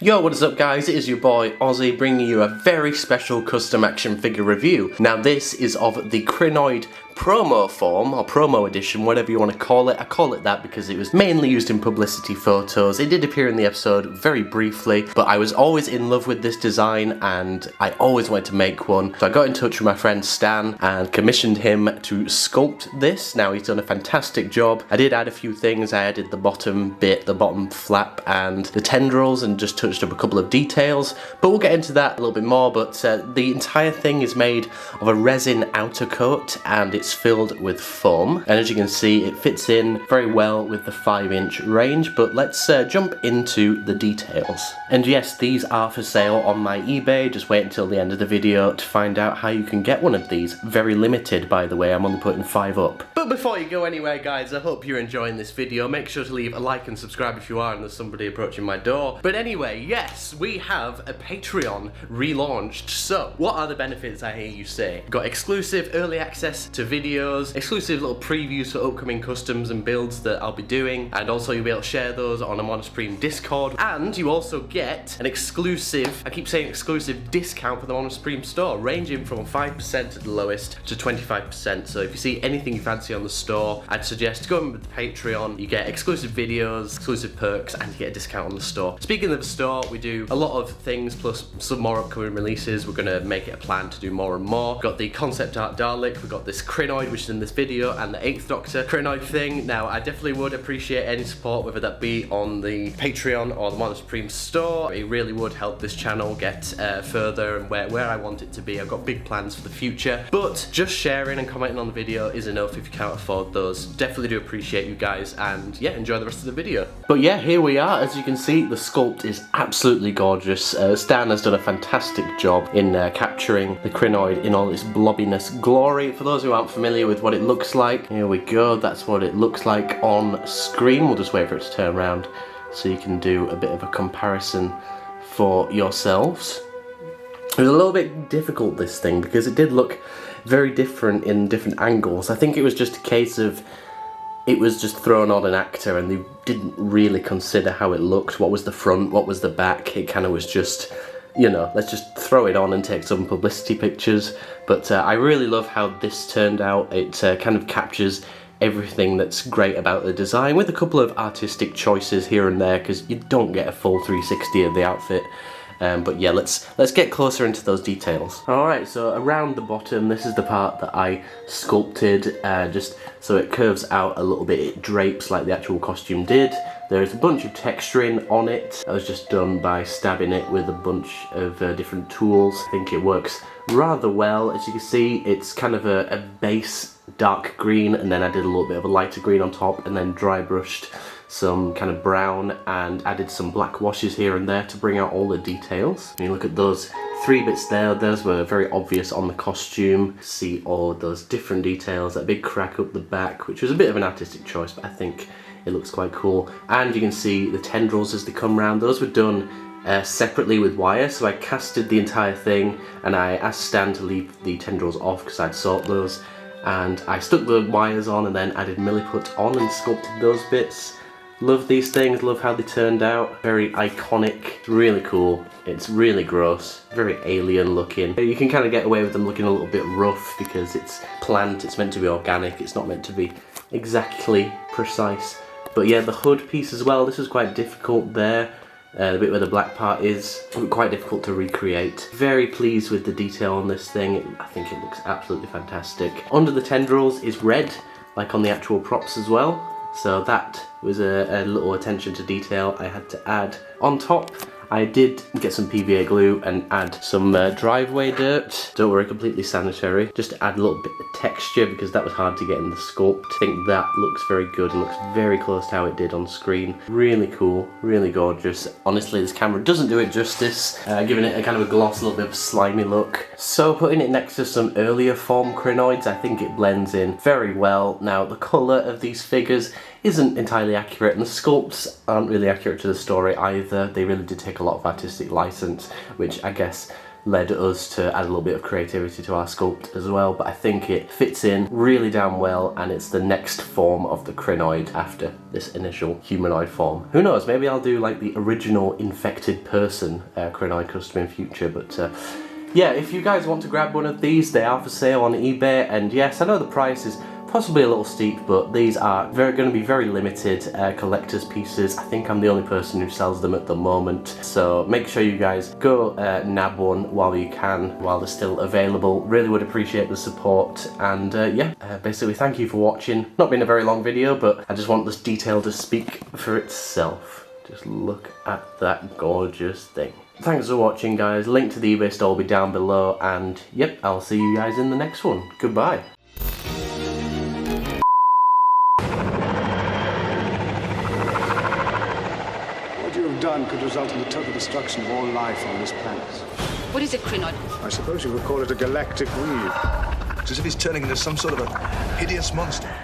Yo, what is up guys? It is your boy Ozzy bringing you a very special custom action figure review. Now this is of the Krynoid promo form, or promo edition, whatever you want to call it. I call it that because it was mainly used in publicity photos. It did appear in the episode very briefly, but I was always in love with this design and I always wanted to make one. So I got in touch with my friend Stan and commissioned him to sculpt this. Now he's done a fantastic job. I did add a few things. I added the bottom bit, the bottom flap and the tendrils, and just touched up a couple of details, but we'll get into that a little bit more. But the entire thing is made of a resin outer coat and it's filled with foam, and as you can see it fits in very well with the 5-inch range. But let's jump into the details. And yes, these are for sale on my eBay. Just wait until the end of the video to find out how you can get one of these. Very limited, by the way. I'm only putting 5 up. But before you go anywhere guys, I hope you're enjoying this video. Make sure to leave a like and subscribe if you are and there's somebody approaching my door. But anyway, yes, we have a Patreon relaunched. So what are the benefits, I hear you say? Got exclusive early access to videos, exclusive little previews for upcoming customs and builds that I'll be doing, and also you'll be able to share those on a MonoSupreme Discord, and you also get an exclusive, I keep saying exclusive, discount for the MonoSupreme store, ranging from 5% at the lowest to 25%. So if you see anything you fancy on the store, I'd suggest going with the Patreon. You get exclusive videos, exclusive perks, and you get a discount on the store. Speaking of the store, we do a lot of things plus some more upcoming releases. We're going to make it a plan to do more and more. We've got the concept art Dalek, we've got this Krynoid, which is in this video, and the 8th Doctor Krynoid thing. Now I definitely would appreciate any support, whether that be on the Patreon or the MonoSupreme store. It really would help this channel get further and where I want it to be. I've got big plans for the future, but just sharing and commenting on the video is enough if you can't afford those. Definitely do appreciate you guys, and yeah, enjoy the rest of the video. But yeah, here we are. As you can see, the sculpt is absolutely gorgeous. Stan has done a fantastic job in capturing the Krynoid in all its blobbiness glory. For those who aren't familiar with what it looks like, here we go. That's what it looks like on screen. We'll just wait for it to turn around so you can do a bit of a comparison for yourselves. It was a little bit difficult, this thing, because it did look very different in different angles. I think it was just a case of it was just thrown on an actor and they didn't really consider how it looked, what was the front, what was the back. It kind of was just, you know, let's just throw it on and take some publicity pictures. But I really love how this turned out. It kind of captures everything that's great about the design, with a couple of artistic choices here and there, because you don't get a full 360 of the outfit. But yeah, let's get closer into those details. Alright, so around the bottom, this is the part that I sculpted, just so it curves out a little bit. It drapes like the actual costume did. There's a bunch of texturing on it. That was just done by stabbing it with a bunch of different tools. I think it works rather well. As you can see, it's kind of a base dark green, and then I did a little bit of a lighter green on top, and then dry brushed some kind of brown and added some black washes here and there to bring out all the details. When you look at those 3 bits there, those were very obvious on the costume. See all those different details, that big crack up the back, which was a bit of an artistic choice, but I think it looks quite cool. And you can see the tendrils as they come round. Those were done separately with wire, so I casted the entire thing and I asked Stan to leave the tendrils off because I'd sort those, and I stuck the wires on and then added milliput on and sculpted those bits. Love these things, love how they turned out. Very iconic, really cool. It's really gross, very alien looking. You can kind of get away with them looking a little bit rough because it's plant, it's meant to be organic, it's not meant to be exactly precise. But yeah, the hood piece as well, this was quite difficult there. The bit where the black part is quite difficult to recreate. Very pleased with the detail on this thing. I think it looks absolutely fantastic. Under the tendrils is red, like on the actual props as well. So that was a little attention to detail I had to add. On top, I did get some PVA glue and add some driveway dirt. Don't worry, completely sanitary. Just to add a little bit of texture because that was hard to get in the sculpt. I think that looks very good and looks very close to how it did on screen. Really cool, really gorgeous. Honestly, this camera doesn't do it justice, giving it a kind of a gloss, a little bit of a slimy look. So putting it next to some earlier form Krynoids, I think it blends in very well. Now, the colour of these figures isn't entirely accurate, and the sculpts aren't really accurate to the story either. They really did take a lot of artistic license, which I guess led us to add a little bit of creativity to our sculpt as well, but I think it fits in really damn well, and it's the next form of the Krynoid after this initial humanoid form. Who knows, maybe I'll do like the original infected person Krynoid custom in future, but yeah, if you guys want to grab one of these, they are for sale on eBay, and yes, I know the price is possibly a little steep, but these are going to be very limited collector's pieces. I think I'm the only person who sells them at the moment, so make sure you guys go nab one while you can, while they're still available. Really would appreciate the support, and yeah, basically thank you for watching. Not been a very long video, but I just want this detail to speak for itself. Just look at that gorgeous thing. Thanks for watching, guys. Link to the eBay store will be down below, and yep, I'll see you guys in the next one. Goodbye. What you have done could result in the total destruction of all life on this planet. What is a Krynoid? I suppose you would call it a galactic weed. It's as if he's turning into some sort of a hideous monster.